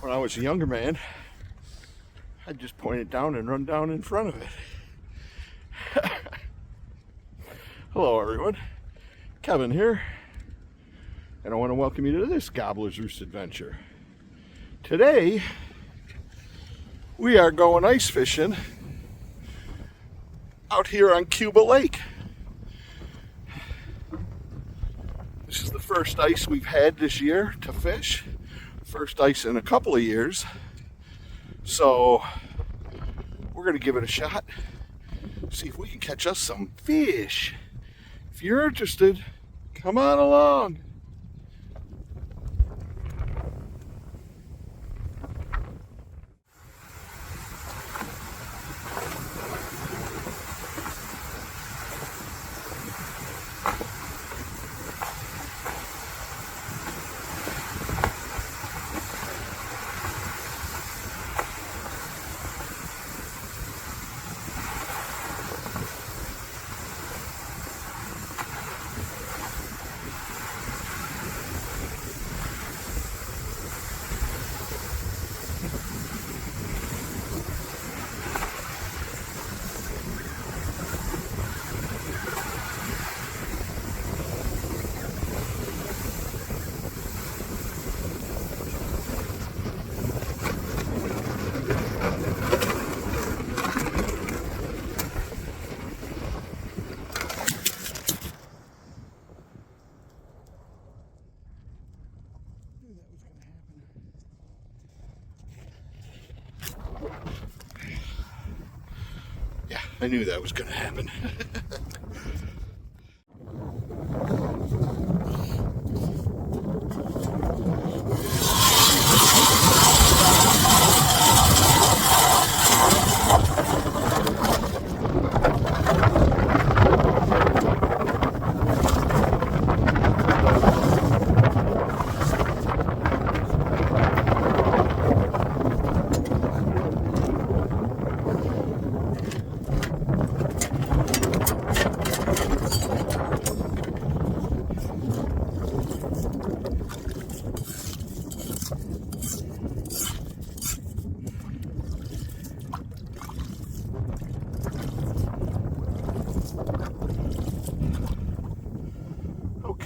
When I was a younger man, I'd just point it down and run down in front of it. Hello everyone, Kevin here, and I want to welcome you to this Gobbler's Roost adventure. Today, we are going ice fishing out here on Cuba Lake. This is the first ice we've had this year to fish. First ice in a couple of years. So we're going to give it a shot. See if we can catch us some fish. If you're interested, come on along. Yeah, I knew that was going to happen.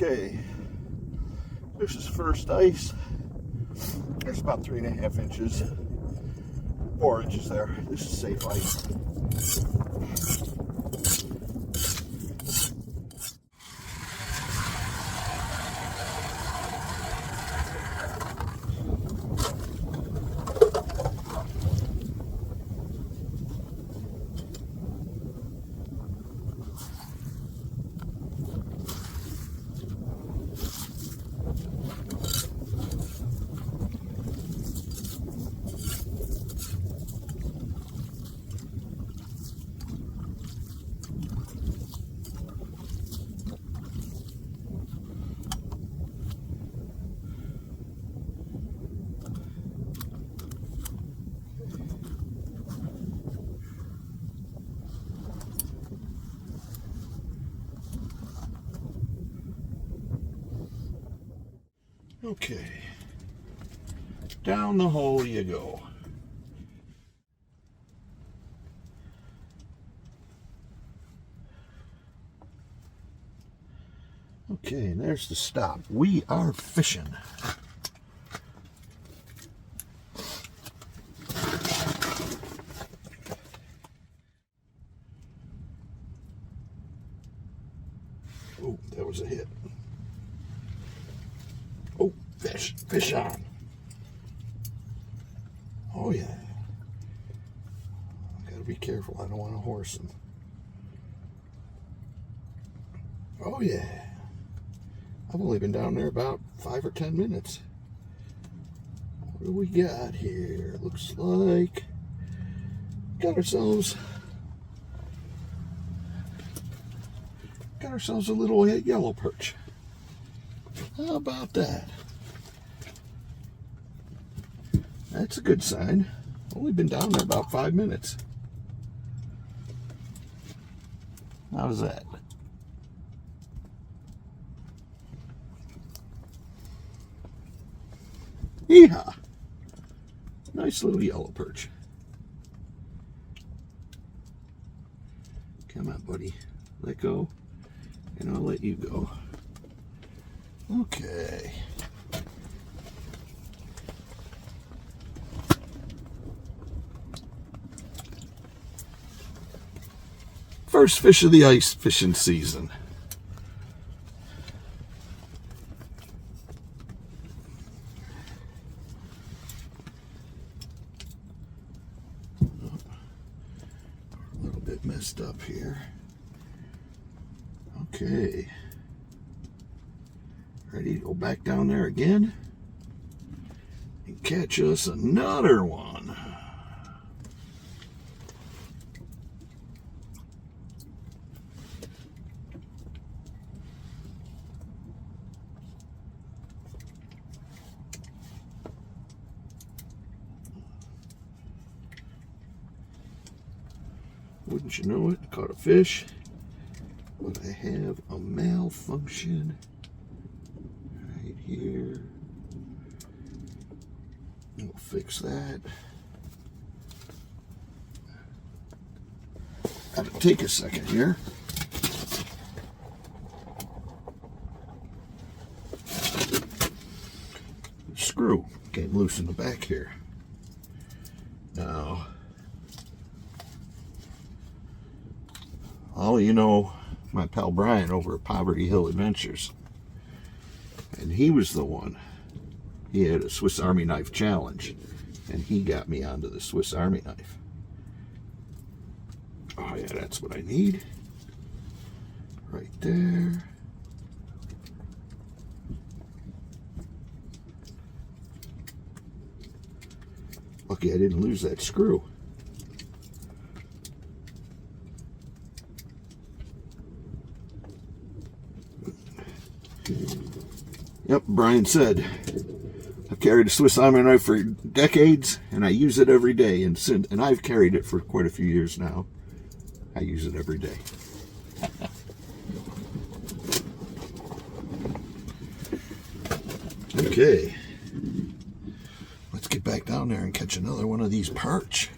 Okay, this is first ice. There's about 3.5 inches, 4 inches there. This is safe ice. Okay, down the hole you go. Okay, and there's the stop. We are fishing. Oh, that was a hit. Oh, fish on. Oh yeah. Gotta be careful, I don't want to horse him. Oh yeah. I've only been down there about 5 or 10 minutes. What do we got here? Looks like got ourselves a little yellow perch. How about that? That's a good sign. Only been down there about 5 minutes. How's that? Yeehaw! Nice little yellow perch. Come on, buddy. Let go, and I'll let you go. Okay. First fish of the ice fishing season. A little bit messed up here. Okay. Ready to go back down there again and catch us another one. Wouldn't you know it, caught a fish, but I have a malfunction right here. We'll fix that. That'll take a second here. Screw came loose in the back here. Now, you know my pal Brian over at Poverty Hill Adventures, and he was the one. He had a Swiss Army knife challenge, and he got me onto the Swiss Army knife. Oh yeah, that's what I need. Right there. Lucky I didn't lose that screw. Yep, Brian said, I've carried a Swiss Army knife for decades, and I use it every day. And I've carried it for quite a few years now. I use it every day. Okay. Let's get back down there and catch another one of these perch.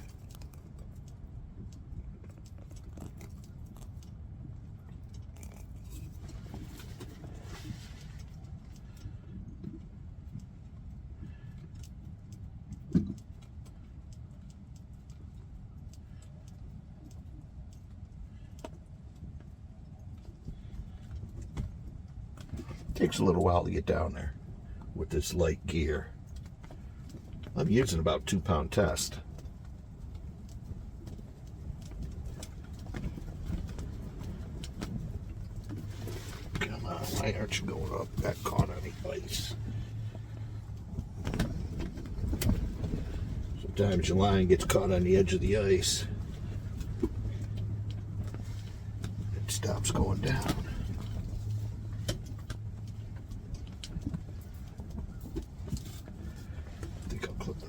Takes a little while to get down there with this light gear. I'm using about 2-pound test. Come on, why aren't you going up? Got caught on the ice. Sometimes your line gets caught on the edge of the ice. It stops going down.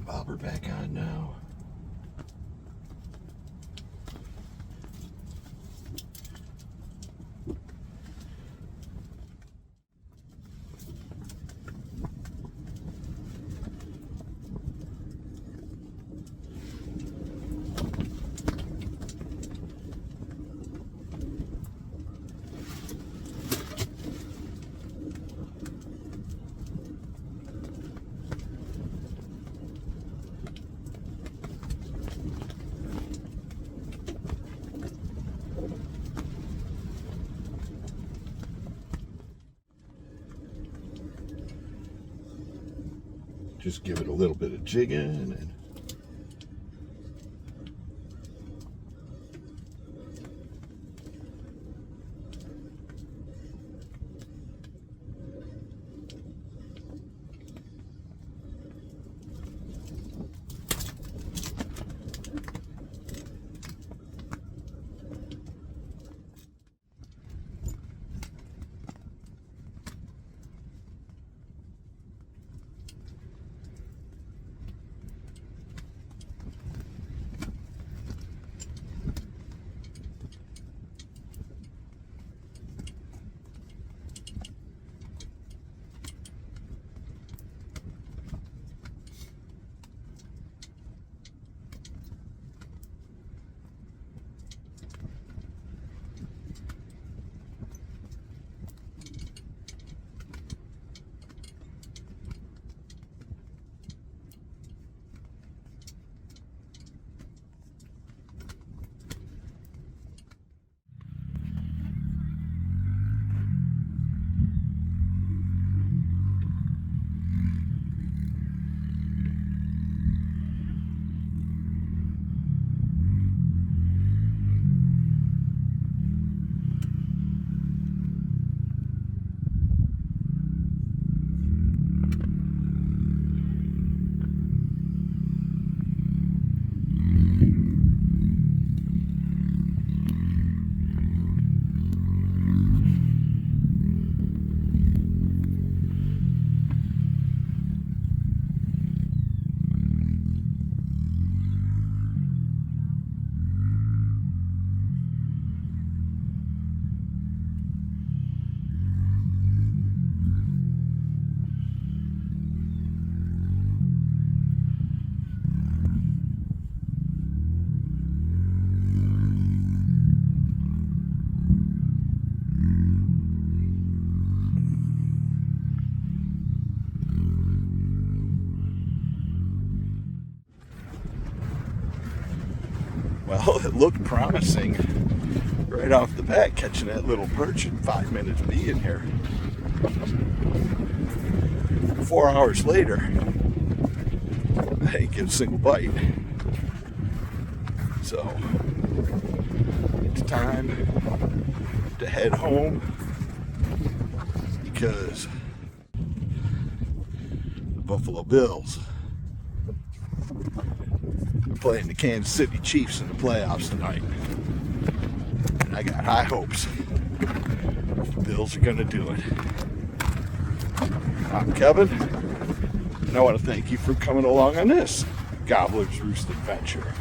Bobber back on now. Just give it a little bit of jigging and Well, it looked promising right off the bat, catching that little perch in 5 minutes being here. 4 hours later, I didn't get a single bite. So, it's time to head home because the Buffalo Bills are playing the Kansas City Chiefs in the playoffs tonight. And I got high hopes the Bills are going to do it. I'm Kevin, and I want to thank you for coming along on this Gobbler's Roost adventure.